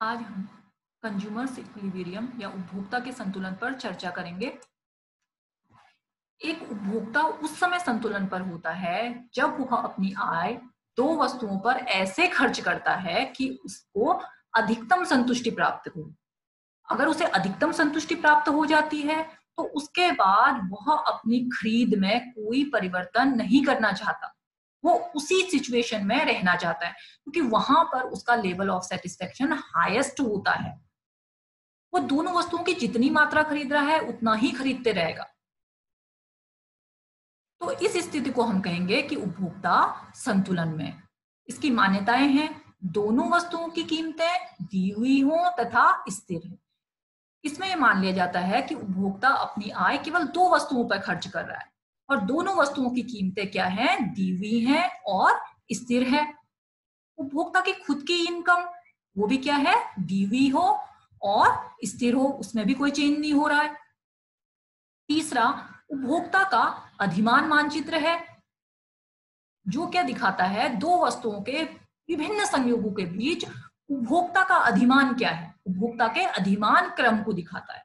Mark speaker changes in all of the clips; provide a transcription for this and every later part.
Speaker 1: आज हम consumers equilibrium या उपभोक्ता के संतुलन पर चर्चा करेंगे। एक उपभोक्ता उस समय संतुलन पर होता है जब वह अपनी आय दो वस्तुओं पर ऐसे खर्च करता है कि उसको अधिकतम संतुष्टि प्राप्त हो। अगर उसे अधिकतम संतुष्टि प्राप्त हो जाती है तो उसके बाद वह अपनी खरीद में कोई परिवर्तन नहीं करना चाहता। वो उसी सिचुएशन में रहना चाहता है क्योंकि वहां पर उसका लेवल ऑफ सेटिस्फेक्शन हाईएस्ट होता है। वो दोनों वस्तुओं की जितनी मात्रा खरीद रहा है उतना ही खरीदते रहेगा। तो इस स्थिति को हम कहेंगे कि उपभोक्ता संतुलन में। इसकी मान्यताएं हैं, दोनों वस्तुओं की कीमतें दी हुई हो तथा स्थिर है। इसमें यह मान लिया जाता है कि उपभोक्ता अपनी आय केवल दो वस्तुओं पर खर्च कर रहा है और दोनों वस्तुओं की कीमतें क्या हैं, दी हुई हैं और स्थिर है। उपभोक्ता की खुद की इनकम वो भी क्या है, दी हुई हो और स्थिर हो, उसमें भी कोई चेंज नहीं हो रहा है। तीसरा, उपभोक्ता का अधिमान मानचित्र है जो क्या दिखाता है, दो वस्तुओं के विभिन्न संयोगों के बीच उपभोक्ता का अधिमान क्या है, उपभोक्ता के अधिमान क्रम को दिखाता है।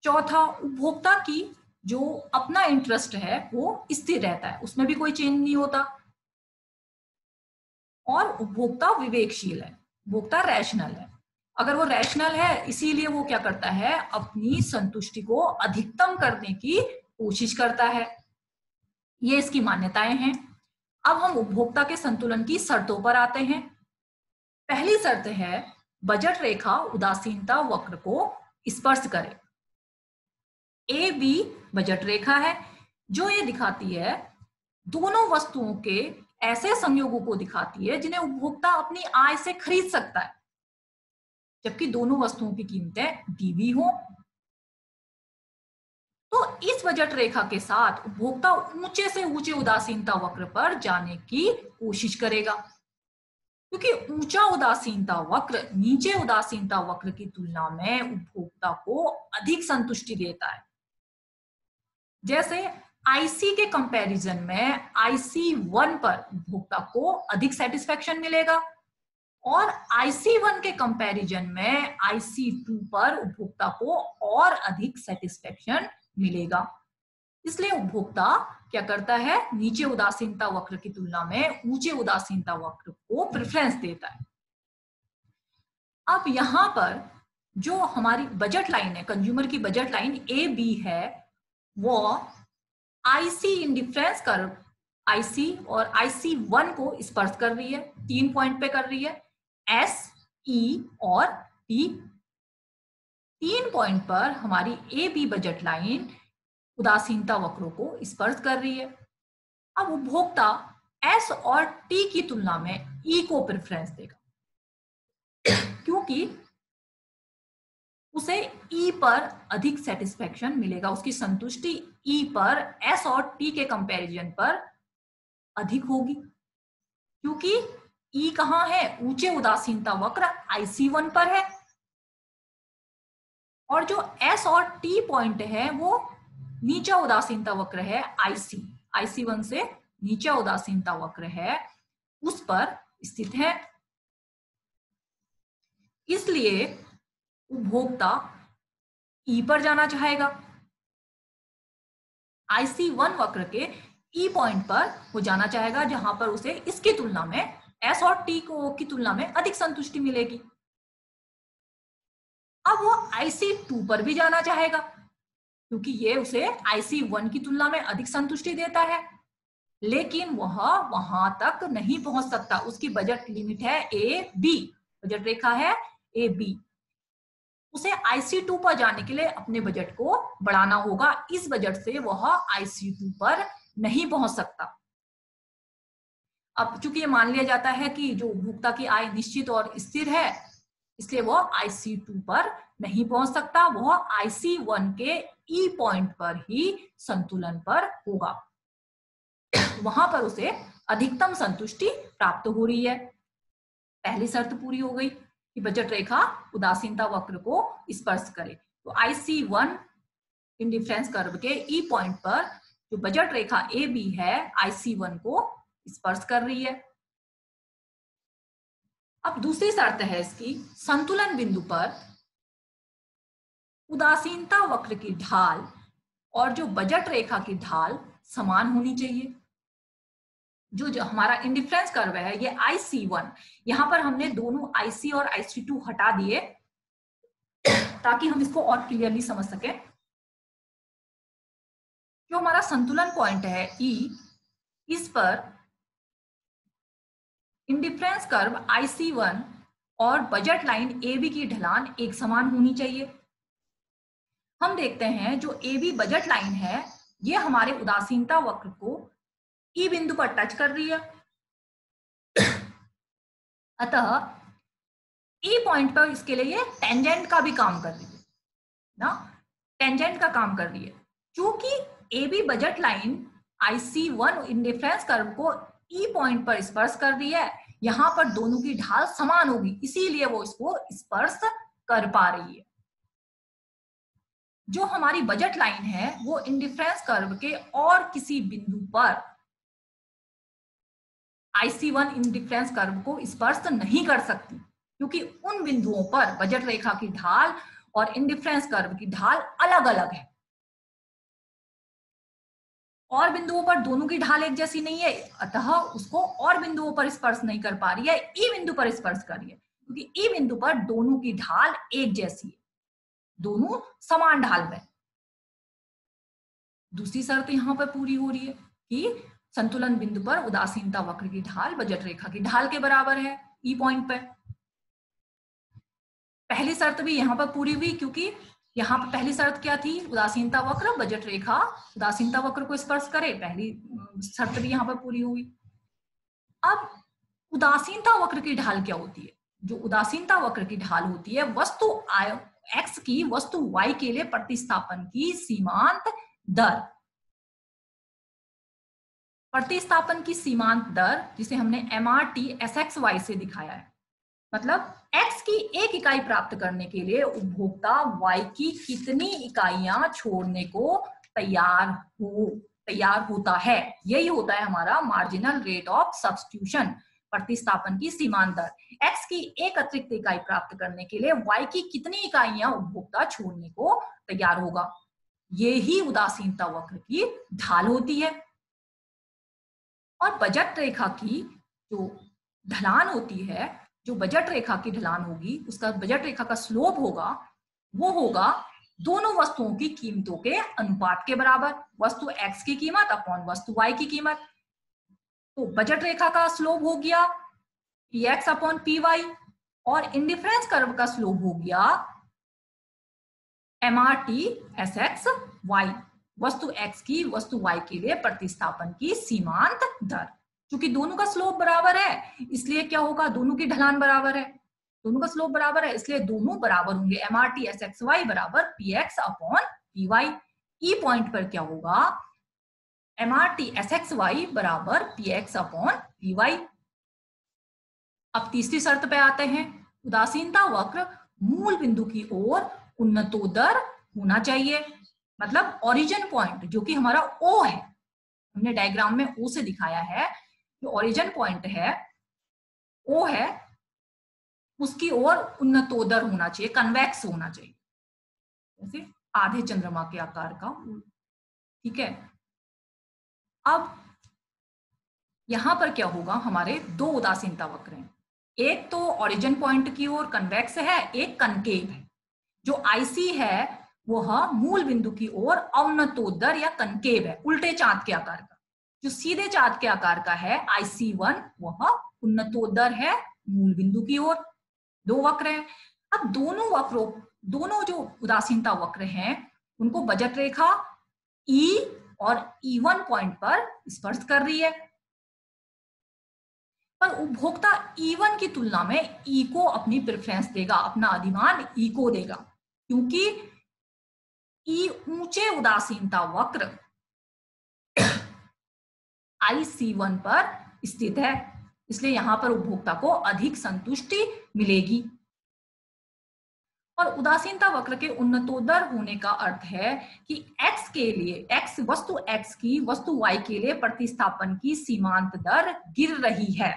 Speaker 1: चौथा, उपभोक्ता की जो अपना इंटरेस्ट है वो स्थिर रहता है, उसमें भी कोई चेंज नहीं होता। और उपभोक्ता विवेकशील है, उपभोक्ता रैशनल है। अगर वो रैशनल है इसीलिए वो क्या करता है, अपनी संतुष्टि को अधिकतम करने की कोशिश करता है। ये इसकी मान्यताएं हैं। अब हम उपभोक्ता के संतुलन की शर्तों पर आते हैं। पहली शर्त है, बजट रेखा उदासीनता वक्र को स्पर्श करे। ए बी बजट रेखा है जो ये दिखाती है, दोनों वस्तुओं के ऐसे संयोगों को दिखाती है जिन्हें उपभोक्ता अपनी आय से खरीद सकता है जबकि दोनों वस्तुओं की कीमतें दी हुई हो। तो इस बजट रेखा के साथ उपभोक्ता ऊंचे से ऊंचे उदासीनता वक्र पर जाने की कोशिश करेगा क्योंकि ऊंचा उदासीनता वक्र नीचे उदासीनता वक्र की तुलना में उपभोक्ता को अधिक संतुष्टि देता है। जैसे आईसी के कंपैरिजन में IC1 पर उपभोक्ता को अधिक सेटिस्फेक्शन मिलेगा और IC1 के कंपैरिजन में IC2 पर उपभोक्ता को और अधिक सेटिस्फेक्शन मिलेगा। इसलिए उपभोक्ता क्या करता है, नीचे उदासीनता वक्र की तुलना में ऊंचे उदासीनता वक्र को प्रेफरेंस देता है। अब यहां पर जो हमारी बजट लाइन है, कंज्यूमर की बजट लाइन AB है, वो आईसी इंडिफरेंस कर्व आईसी और IC1 को स्पर्श कर रही है, 3 पॉइंट पे कर रही है, S, E और T। 3 पॉइंट पर हमारी AB बजट लाइन उदासीनता वक्रों को स्पर्श कर रही है। अब उपभोक्ता S और T की तुलना में E को प्रेफरेंस देगा क्योंकि उसे E पर अधिक सेटिस्फेक्शन मिलेगा, उसकी संतुष्टि E पर S और T के कंपैरिजन पर अधिक होगी क्योंकि E कहां है, ऊंचे उदासीनता वक्र IC1 पर है और जो S और T पॉइंट है वो नीचा उदासीनता वक्र है IC1 से नीचा उदासीनता वक्र है, उस पर स्थित है। इसलिए उपभोक्ता E पर जाना चाहेगा। IC1 वक्र के E पॉइंट पर वो जाना चाहेगा जहां पर उसे इसकी तुलना में S और T की तुलना में अधिक संतुष्टि मिलेगी। अब वो IC2 पर भी जाना चाहेगा क्योंकि ये उसे IC1 की तुलना में अधिक संतुष्टि देता है, लेकिन वह वहां तक नहीं पहुंच सकता। उसकी बजट लिमिट है AB, बजट रेखा है AB। उसे IC2 पर जाने के लिए अपने बजट को बढ़ाना होगा, इस बजट से वह IC2 पर नहीं पहुंच सकता। अब चूंकि ये मान लिया जाता है कि जो उपभोक्ता की आय निश्चित और स्थिर है, इसलिए वह IC2 पर नहीं पहुंच सकता, वह IC1 के E पॉइंट पर ही संतुलन पर होगा। वहां पर उसे अधिकतम संतुष्टि प्राप्त हो रही है। पहली शर्त पूरी हो गई कि बजट रेखा उदासीनता वक्र को स्पर्श करे। तो IC1 इंडिफरेंस कर्व के E पॉइंट पर जो बजट रेखा AB है IC1 को स्पर्श कर रही है। अब दूसरी शर्त है इसकी, संतुलन बिंदु पर उदासीनता वक्र की ढाल और जो बजट रेखा की ढाल समान होनी चाहिए। जो हमारा इंडिफरेंस कर्व है ये IC1, यहां पर हमने दोनों IC और IC2 हटा दिए ताकि हम इसको और क्लियरली समझ सकें। जो हमारा संतुलन पॉइंट है E, इस पर इंडिफरेंस कर्व IC1 और बजट लाइन AB की ढलान एक समान होनी चाहिए। हम देखते हैं जो AB बजट लाइन है ये हमारे उदासीनता वक्र को E बिंदु पर टच कर रही है, अतः E पॉइंट पर इसके लिए ये टेंजेंट का भी काम कर रही है ना, टेंजेंट का काम कर रही है। क्योंकि AB budget line IC1 indifference curve को E पॉइंट पर स्पर्श कर रही है, यहां पर दोनों की ढाल समान होगी, इसीलिए वो इसको स्पर्श कर पा रही है। जो हमारी बजट लाइन है वो इंडिफरेंस कर्व के और किसी बिंदु पर IC1 इंडिफरेंस कर्व को स्पर्श नहीं कर सकती, क्योंकि उन बिंदुओं पर बजट रेखा की ढाल और इंडिफरेंस कर्व की ढाल अलग अलग है। और बिंदुओं पर दोनों की ढाल एक जैसी नहीं है, अतः उसको और बिंदुओं पर स्पर्श नहीं कर पा रही है, ई बिंदु पर स्पर्श कर रही है, क्योंकि ई बिंदु पर दोनों की ढाल एक जैसी है, दोनों समान ढाल में। दूसरी शर्त यहां पर पूरी हो रही है कि संतुलन बिंदु पर उदासीनता वक्र की ढाल बजट रेखा की ढाल के बराबर है ई पॉइंट पर। पहली शर्त भी यहां पर पूरी हुई, क्योंकि यहाँ पर पहली शर्त क्या थी, उदासीनता वक्र बजट रेखा उदासीनता वक्र को स्पर्श करे, पहली शर्त भी यहाँ पर पूरी हुई। अब उदासीनता वक्र की ढाल क्या होती है? जो उदासीनता वक्र की ढाल होती है वस्तु x की वस्तु y के लिए प्रतिस्थापन की सीमांत दर। प्रतिस्थापन की सीमांत दर जिसे हमने MRT SXY से दिखाया है, मतलब x की एक इकाई प्राप्त करने के लिए उपभोक्ता y की कितनी इकाइयां छोड़ने को तैयार होता है, यही होता है हमारा मार्जिनल रेट ऑफ सब्स्टिट्यूशन, प्रतिस्थापन की सीमांत दर। x की एक अतिरिक्त इकाई प्राप्त करने के लिए y की कितनी इकाइयां उपभोक्ता छोड़ने को तैयार होगा, ये ही उदासीनता वक्र की ढाल होती है। और बजट रेखा की जो ढलान होती है, जो बजट रेखा की ढलान होगी, उसका बजट रेखा का स्लोप होगा, वो होगा दोनों वस्तुओं की कीमतों के अनुपात के बराबर, वस्तु x की कीमत अपॉन वस्तु y की कीमत। तो बजट रेखा का स्लोप हो गया px अपॉन py और इंडिफरेंस कर्व का स्लोप हो गया MRT SXY, वस्तु x की वस्तु y के लिए प्रतिस्थापन की सीमांत दर। क्योंकि दोनों का स्लोप बराबर है इसलिए क्या होगा, दोनों की ढलान बराबर है, दोनों का स्लोप बराबर है इसलिए दोनों बराबर होंगे, MRT SXY बराबर px अपॉन py। ई पॉइंट पर क्या होगा, MRT SXY बराबर px अपॉन py। अब तीसरी शर्त पे आते हैं, उदासीनता वक्र मूल बिंदु की ओर उन्नतोदर होना चाहिए, मतलब ओरिजिन पॉइंट जो कि हमारा O है, हमने डायग्राम में O से दिखाया है, जो ओरिजिन पॉइंट है O है, उसकी ओर उन्नतोदर होना चाहिए, कन्वेक्स होना चाहिए, जैसे आधे चंद्रमा के आकार का। ठीक है, अब यहां पर क्या होगा, हमारे दो उदासीनता वक्र हैं, एक तो ओरिजिन पॉइंट की ओर कन्वेक्स है, एक कनकेव है। जो IC है वह मूल बिंदु की ओर अवनतोदर या कनकेव है, उल्टे चांद के आकार का। जो सीधे चांद के आकार का है IC1 वह उन्नतोदर है मूल बिंदु की ओर। दो वक्र हैं। अब दोनों जो उदासीनता वक्र हैं उनको बजट रेखा E और E1 पॉइंट पर स्पर्श कर रही है, पर उपभोक्ता E1 की तुलना में E को अपनी प्रेफरेंस देगा, अपना अधिमान E को देगा, क्योंकि E ऊंचे उदासीनता वक्र IC1 पर स्थित है, इसलिए यहां पर उपभोक्ता को अधिक संतुष्टि मिलेगी। और उदासीनता वक्र के उन्नतोदर होने का अर्थ है कि x के लिए वस्तु x की वस्तु y के लिए प्रतिस्थापन की सीमांत दर गिर रही है।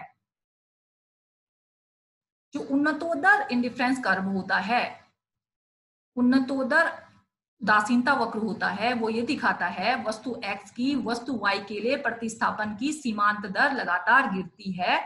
Speaker 1: जो उन्नतोत्तर इंडिफरेंस कर्व होता है, उन्नतोत्तर उदासीनता वक्र होता है, वो ये दिखाता है वस्तु x की वस्तु y के लिए प्रतिस्थापन की सीमांत दर लगातार गिरती है।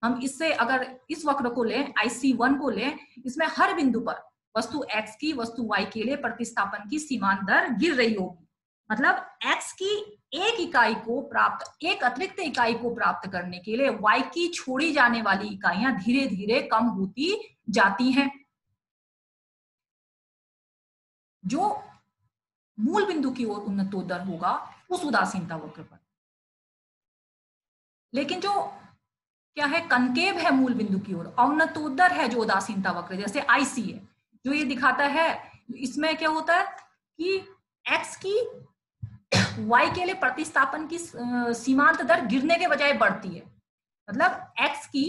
Speaker 1: हम इससे अगर इस वक्र को लें, IC1 को लें, इसमें हर बिंदु पर वस्तु x की वस्तु y के लिए प्रतिस्थापन की सीमांत दर गिर रही होगी। मतलब x की एक इकाई को प्राप्त, एक अतिरिक्त इकाई को प्राप्त करने के लिए y की छोड़ी जाने वाली इकाइयां धीरे धीरे कम होती जाती हैं। जो मूल बिंदु की ओर उन्नतोत्तर होगा उस उदासीनता वक्र पर। लेकिन जो क्या है, कनकेव है मूल बिंदु की ओर, अवनतोत्तर है जो उदासीनता वक्र, जैसे IC है, जो ये दिखाता है, इसमें क्या होता है कि x की y के लिए प्रतिस्थापन की सीमांत दर गिरने के बजाय बढ़ती है। मतलब x की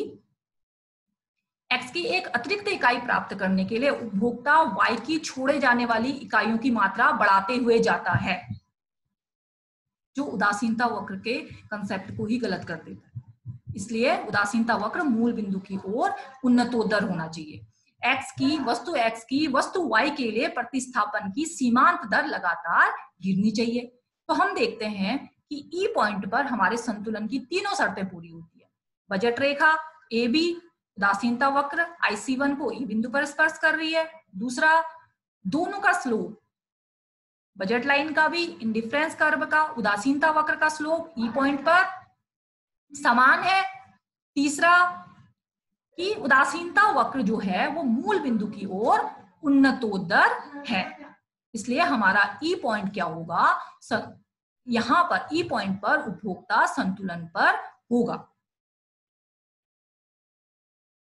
Speaker 1: एक अतिरिक्त इकाई प्राप्त करने के लिए उपभोक्ता y की छोड़े जाने वाली इकाइयों की मात्रा बढ़ाते हुए जाता है, जो उदासीनता वक्र के कंसेप्ट को ही गलत कर देता है। इसलिए उदासीनता वक्र मूल बिंदु की ओर उन्नतोत्तर होना चाहिए। वस्तु x की वस्तु y के लिए प्रतिस्थापन की सीमांत दर लगातार गिरनी चाहिए। तो हम देखते हैं कि ई पॉइंट पर हमारे संतुलन की तीनों शर्तें पूरी होती है। बजट रेखा AB उदासीनता वक्र IC1 को ई बिंदु पर स्पर्श कर रही है। दूसरा, दोनों का स्लोप, बजट लाइन का भी, इंडिफरेंस कर्व का, उदासीनता वक्र का स्लोप ई पॉइंट पर समान है। तीसरा कि उदासीनता वक्र जो है वो मूल बिंदु की ओर उन्नतोत्तर है। इसलिए हमारा ई पॉइंट क्या होगा, यहां पर ई पॉइंट पर उपभोक्ता संतुलन पर होगा।